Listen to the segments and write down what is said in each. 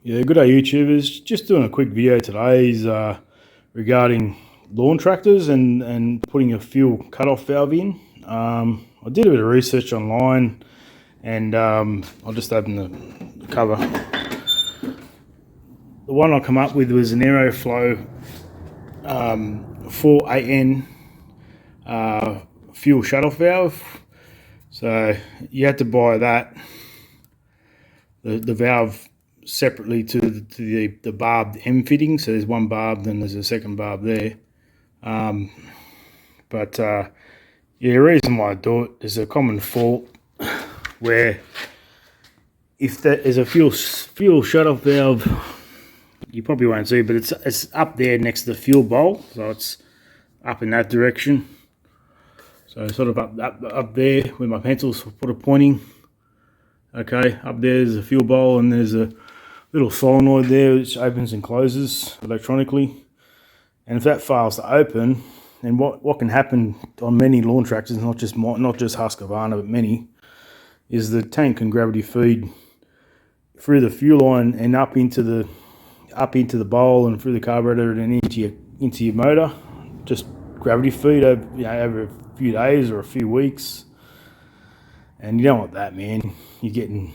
Yeah, good day YouTubers. Just doing a quick video today is regarding lawn tractors and putting a fuel cutoff valve in. I did a bit of research online and I'll just open the cover. The one I come up with was an Aeroflow 4AN fuel shutoff valve. So you had to buy that, the valve, separately to the barbed M fitting. So there's one barb, then there's a second barb there. Yeah, the reason why I do it is a common fault where if there is a fuel shutoff valve, you probably won't see, but it's up there next to the fuel bowl, so it's up in that direction. So sort of up there where my pencils are pointing. Okay, up there's a fuel bowl and there's a little solenoid there which opens and closes electronically. And if that fails to open, then what can happen on many lawn tractors, not just Husqvarna but many, is the tank can gravity feed through the fuel line and up into the bowl and through the carburetor and into your motor. Just gravity feed over a few days or a few weeks. And you don't want that, man. You're getting,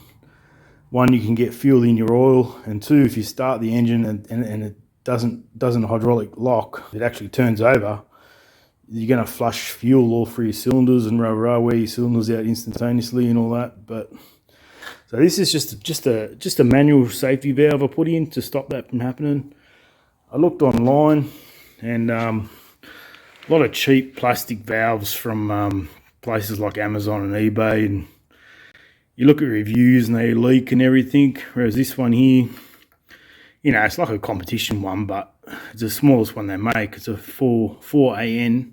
one, you can get fuel in your oil, and two, if you start the engine and it doesn't hydraulic lock, it actually turns over, you're going to flush fuel all through your cylinders and wear your cylinders out instantaneously and all that. But so this is just a manual safety valve I put in to stop that from happening. I looked online and a lot of cheap plastic valves from places like Amazon and eBay, and you look at reviews and they leak and everything, whereas this one here, you know, it's like a competition one, but it's the smallest one they make. It's a 4AN.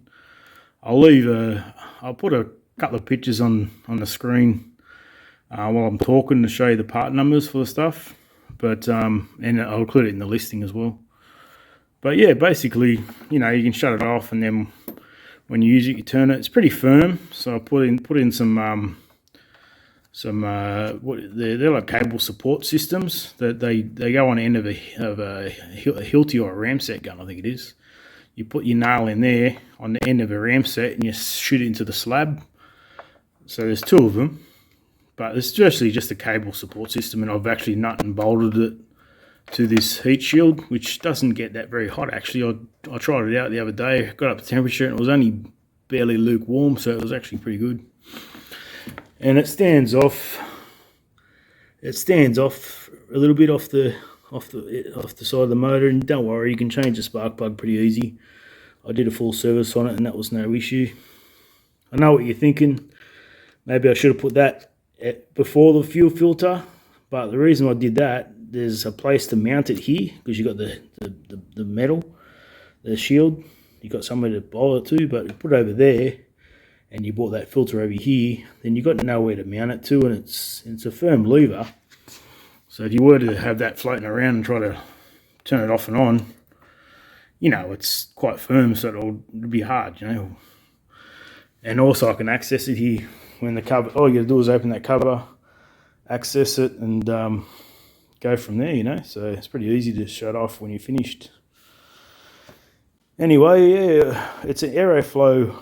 I'll put a couple of pictures on the screen while I'm talking to show you the part numbers for the stuff, but and I'll include it in the listing as well. But yeah, basically, you know, you can shut it off, and then when you use it, you turn it. It's pretty firm, so I put in some they're like cable support systems that they go on the end of a Hilti or a ramset gun, I think it is. You put your nail in there on the end of a ramset and you shoot it into the slab. So there's two of them, but it's actually just a cable support system, and I've actually nut and bolted it to this heat shield, which doesn't get that very hot. Actually, I tried it out the other day, got up to temperature, and it was only barely lukewarm, so it was actually pretty good. And it stands off a little bit off the side of the motor, and don't worry, you can change the spark plug pretty easy. I did a full service on it and that was no issue. I know what you're thinking, maybe I should have put that before the fuel filter, but the reason I did that, there's a place to mount it here, because you got the metal, the shield, you got somewhere to bowl it to, but you put it over there and you brought that filter over here, then you got nowhere to mount it to, and it's a firm lever. So if you were to have that floating around and try to turn it off and on, you know, it's quite firm, so it'll be hard, you know. And also I can access it here when the cover, all you gotta do is open that cover, access it, and go from there, you know. So it's pretty easy to shut off when you're finished. Anyway, yeah, it's an Aeroflow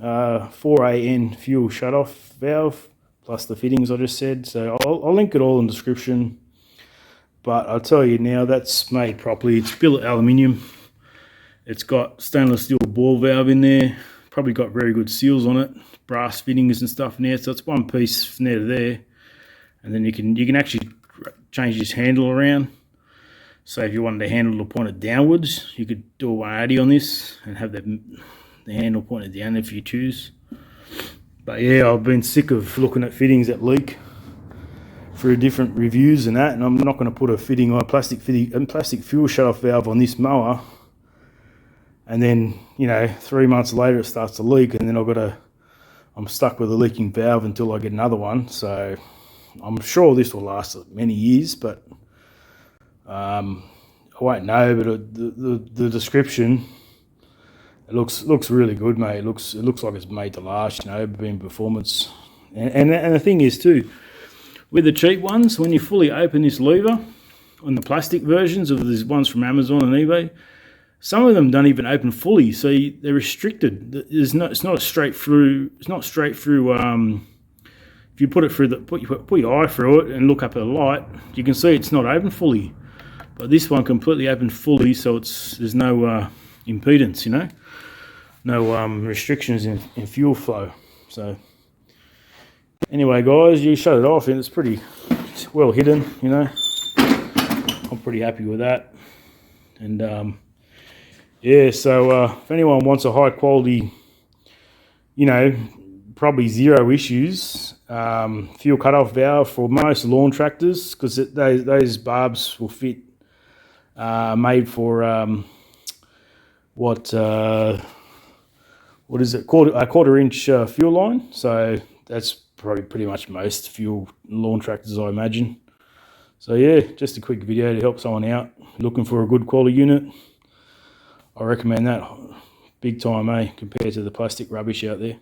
4AN fuel shutoff valve plus the fittings I just said. So I'll link it all in the description. But I'll tell you now, that's made properly. It's billet aluminium. It's got stainless steel ball valve in there. Probably got very good seals on it, brass fittings and stuff in there. So it's one piece from there to there, and then you can actually change this handle around. So if you wanted the handle to point it downwards, you could do a 180 on this and have the handle pointed down if you choose. But yeah, I've been sick of looking at fittings that leak through different reviews and that, and I'm not going to put a fitting on a plastic fuel shutoff valve on this mower, and then, you know, 3 months later it starts to leak, and then I'm stuck with a leaking valve until I get another one. So I'm sure this will last many years, but I won't know. But the description, it looks really good, mate. It looks like it's made to last, you know, being performance. And the thing is too, with the cheap ones, when you fully open this lever, on the plastic versions of these ones from Amazon and eBay, some of them don't even open fully, so they're restricted. It's not a straight through. It's not straight through. If you put it through put your eye through it and look up at the light, you can see it's not open fully. But this one completely opened fully, so there's no impedance, you know, no restrictions in fuel flow. So anyway, guys, you shut it off, and it's pretty well hidden, you know. I'm pretty happy with that, and yeah. So if anyone wants a high quality, you know, probably zero issues fuel cutoff valve for most lawn tractors, because those barbs will fit. Made for what is it? A quarter-inch fuel line. So that's probably pretty much most fuel lawn tractors, I imagine. So yeah, just a quick video to help someone out looking for a good quality unit. I recommend that big time, compared to the plastic rubbish out there.